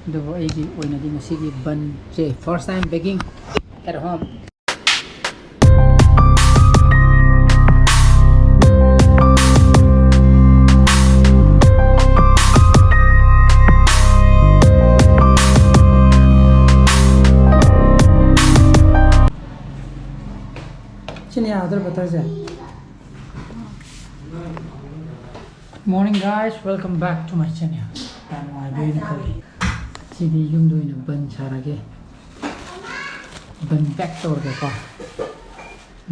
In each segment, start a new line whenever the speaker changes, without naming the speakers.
ꯑꯗꯨꯕꯨ ꯑꯩꯒꯤ ꯑꯣꯏꯅꯗꯤ ꯉꯁꯤꯒꯤ ꯕꯟꯁꯦ first time baking at home. Good morning guys, welcome back to my channel. Sidi yung doon na ban sarage. Ban back to ko.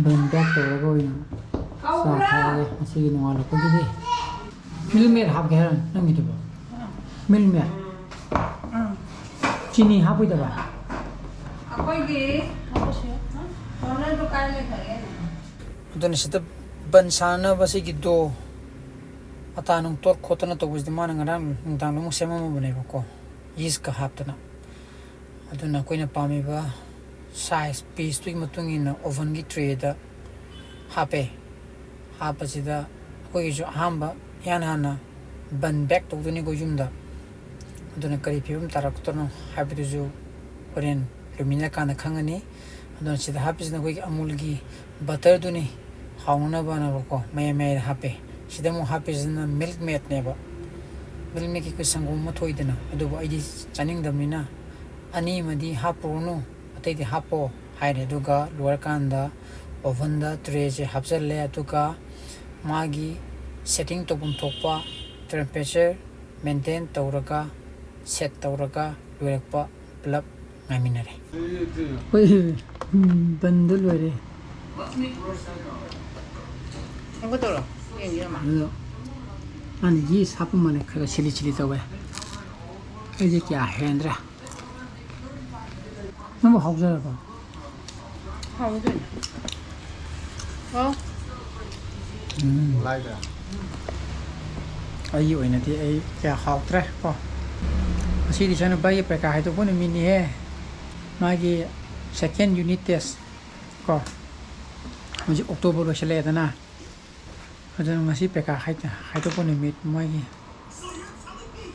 Ban back to ko yung sa sarage. Sige nung ano ko dito. Milmer hap kaya nang ito ba? Milmer. Chini hap ito ba?
Ako hindi. Ako siya. Ano do kaya kaya?
Ito na siya ban sana ba sige do. Atanong tor khota na to busdi mana ngarang nang mo sema mo banay ko. Yeast ka haptana. Aduna koina pami ba size piece tu matung in oven gi tray da hape. Hapa sida ko jo hamba yan hana ban back to ni go yumda. Aduna kari pibum tarak to no happy to jo oren lumina kana khangani. Aduna sida happy sida ko amul gi butter tu ni hauna bana ko may hape. Sida mo happy na milk mate neba. Milk mate ko sanggo mo thoy dina. Ado ba ay chaning damina. Ani madi hapo no. Atay di hapo haire duga luar kanda oven da tray je hapsel le atuka magi setting to bum thokpa temperature maintain tawraga set tawraga luarpa plug ngaminare. Oi bandul ware. Ang toro. Ani yeast hapu mane khaga chili tawe eje kya hendra namo hawjara ba
hawjun oh
like that ai oina ti ai kya hawtre ko asi di chana bai pe ka hai to pone mini he magi second unit test ko muji october lo chale da na adana ngasi peka haito pone mit moigi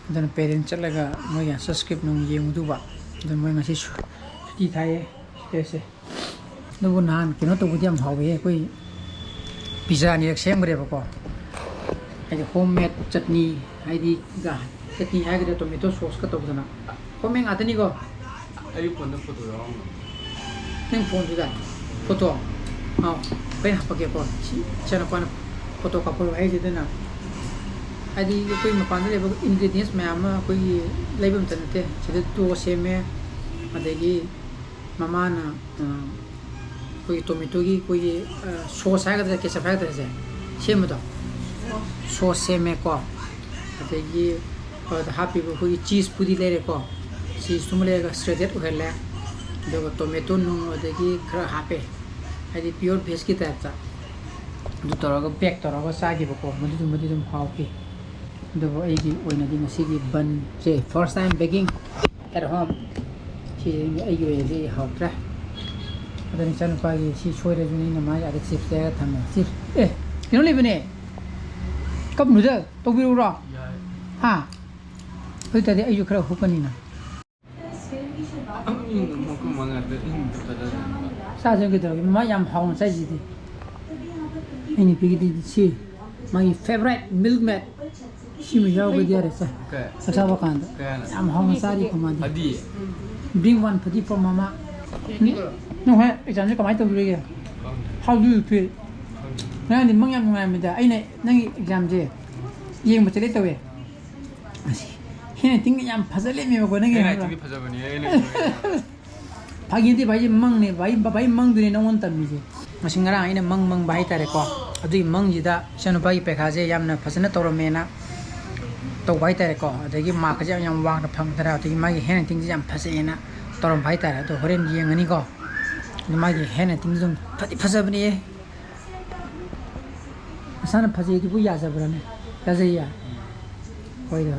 adana parent chalaga moi subscribe nung yeng du ba adana moi ngasi suti thai ese no nan kino to budiam hawe koi pizza ni sem gre ba ko ai homemade chutney ai di ga chutney ai ga tomato sauce ka to dana homemade atani go ai phone da photo ro neng phone da photo ha pe ha pa ke ko chana pa photo couple hai je na adi koi mapan le ingredients mama koi leibam tanate chede to seme adegi mama na koi tomato gi koi sauce ha ga ke sa fa ga je seme to sauce seme ko adegi happy koi cheese pudi le ko cheese tumle ga shredded uhela do tomato nu adegi khra happy adi pure veg ki ta du toroga back toroga sagi bako madi dum hawki do aigi oinadi ngasigi ban je first time baking at home chi aigi oigi hawtra adani chan pa gi si choire juni na ma ya de chips te thama chips kino lebne kap nu da to biru ro ha hoi ta de ayu khara hupani na sa jeng ge do ma yam hawn sai ji di ini pergi si my favorite milkmaid si me jauh dia rasaasa bakan am hong sari komandi adi bring one padi for mama no he exam je kamai to bri how do you feel na ni mang yam ngai me da ai ne nang exam je yeng ba chale to we asi he ting yam phasale me ko nang he ti phasabani ai ne pagi ti bai mang ne bai mang du ne nong on tam mi je masingara aina mang bai tare ko adi mang jida chanu bai pekha je yamna phasana toromena to bai tare ko adagi ma ka jam wang na phang tara ati ma gi hen ting jam phasena torom bai tare to horen gi ngani ko ni ma gi hen ting jum phati phasabni asana phase gi bu ya jabra ne ya je ya hoi da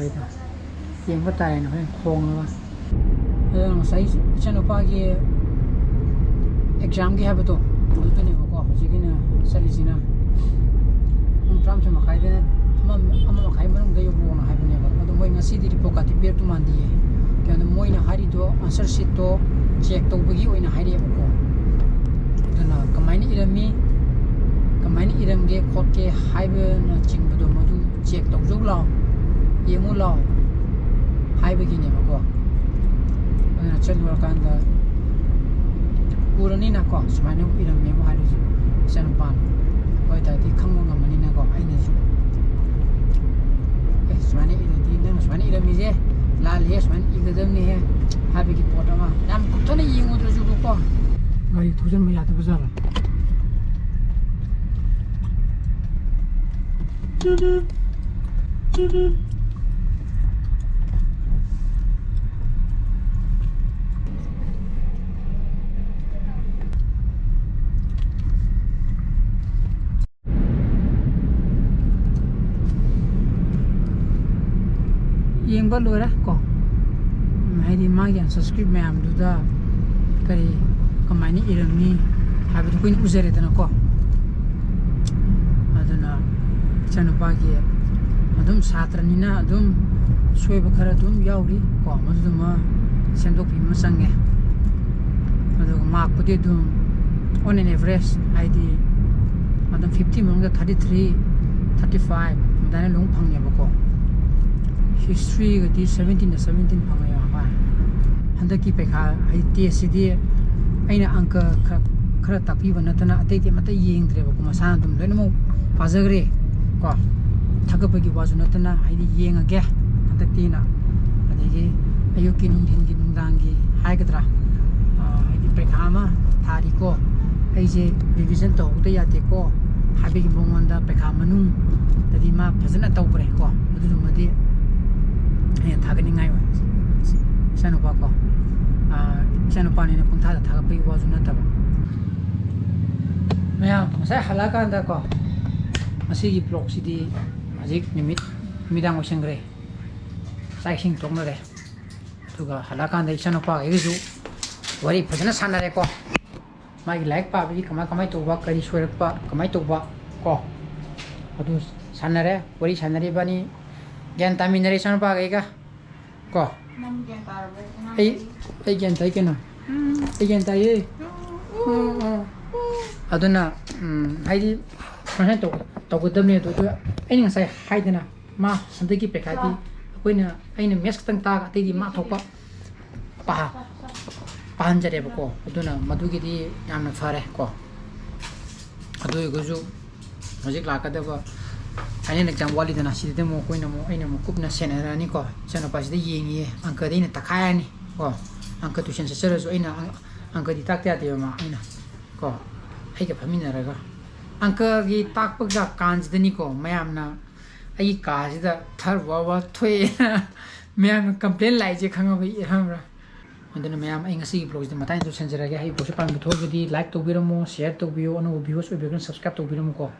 yeng ba tare no hen khong la sai chanu pa gi exam gi have to Dutani ko hojigina salisina tram chama khaide ama khay manung da yobo na haibne ba ado moi ngasi di report ka ti ber tu mandi ke ado harido answer sheet to check tawbagi oina haire ko aduna kamaini irami kamaini iramge khotke haibe na chingbudo modu check tawjau law yemu law haibagi ne ko aduna chalwa kanda urani na ko smaine iram me mo haru san pan oi ta di khangmo ngamani na ko aina ju smaine iradi na smaine irami je लाल है समान इगदम नहीं है हाबी की पोटा में हम कुछ नहीं ये उधर जो रुको गाड़ी थोजन में जाते बाजार yang baru lah kok, hari magi yang subscribe memang duda, kari kemana iram ni, habis tu kuin uzar itu nak kok, aduna channel pagi, adum satra ni na adum suai berkara adum yauri kok, maksud mah sendok pima sange, adum mak putih adum on an average ID, adum 50 mungkin 33, 35, mudahnya long pangnya bako. History gadi 17 phangaya ba handaki pekha ai test di aina angka khara tapi banatana atei te mata yeng dre ba kuma san dum leno mo pazagre ko thagapagi wajunatana ai yeng age handaki na adegi ayuki nung dangi hai gadra ai di pekha ma thari ko ai je revision to uta ya te ko habi ki bongonda pekha manung tadi ma phajana tau bre ko mudu madi yang thagani ngai wa sanu pa ko sanu pa ni na pung tha tha pe wa ju na ta ba maya masai halaka anda ko masi gi blog si di magic nimit midang osengre sai sing tong re tuga halaka anda sanu pa ge ju wari phajana sana re ko mai like pa bi kamai to ba kari soirak pa kamai to ba ko adu sana re wari sana re bani Gian tamin dari sana pakai kah? Kok? Gian tay kena. Gian tay. Aduna, hai di mana to kudam ni tu. Ini yang saya hai dina. Ma santai ki pekati. Aku ini mes ketang tak ati di ma thopa. Pahan jare bako. Aduna madu ki di yang fare ko. Adu iguzu. Musik lakada ba. Ani nak jam wali dana sih demo kau ini mau kupna senera ni ko senera pasti dia yengi angka dia ini takaya ni ko angka tu sen secara so ini angka di tak tiada dia mah ini ko hai ke pamina raga angka di tak pega kanj dani ko mayam na ai kaj da thar wa thoi mayam complain lai je khanga bi hamra andana mayam ai ngasi vlog de matai tu senjera ge hai bosu pam thoi di like to biramo share to bio anu viewers we begin subscribe to biramo ko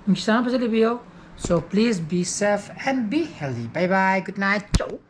misa pasal bio. So please be safe and be healthy. Bye bye. Good night. Ciao.